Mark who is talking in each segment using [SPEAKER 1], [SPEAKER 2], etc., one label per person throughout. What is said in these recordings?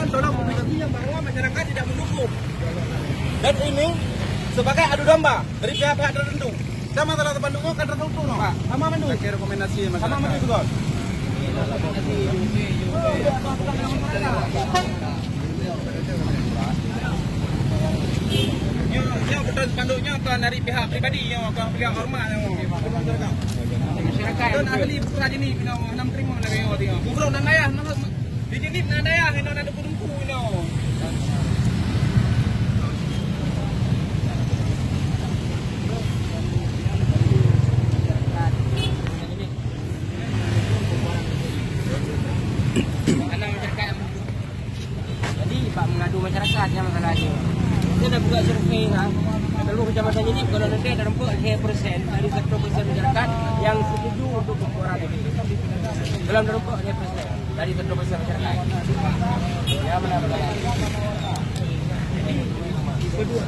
[SPEAKER 1] Tolong memberitahunya bahwa masyarakat tidak mendukung. Dan ini sebagai adu domba dari pihak-pihak tertentu. Sama salah pendukung kan tertentu, no? Pak. Sama mendukung. Rekomendasi masyarakat. Sama mendukung, Bos. Ya, betul spanduknya kan dari pihak pribadi yang pihak hormat yang masyarakat. Dan ahli putra ini pinau 6 terima lagi yo dia. Belum nan daya, di sini nan daya ini ada pedungku ini.
[SPEAKER 2] Jadi Pak mengadu masyarakatnya masalahnya. Kita dah buat survei kan. Kalau kecamatan ini kalau nanti ada 40% dari 100% masyarakat yang setuju untuk pembuatan ini. Dalam 40% dari 100% masyarakat. Ya benar-benar. Kedua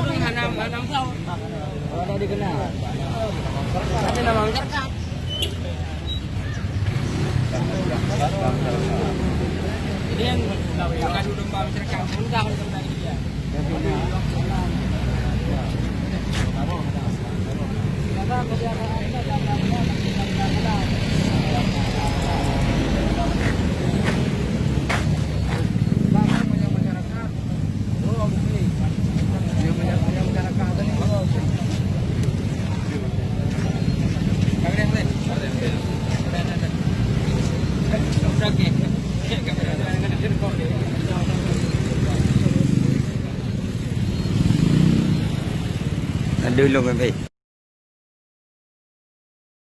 [SPEAKER 2] ini hanam tahu. Kalau ada dikenal. Ada nama masyarakat. Ini yang mengadu domba masyarakat undang tentang dia.
[SPEAKER 3] Dulu kan baik.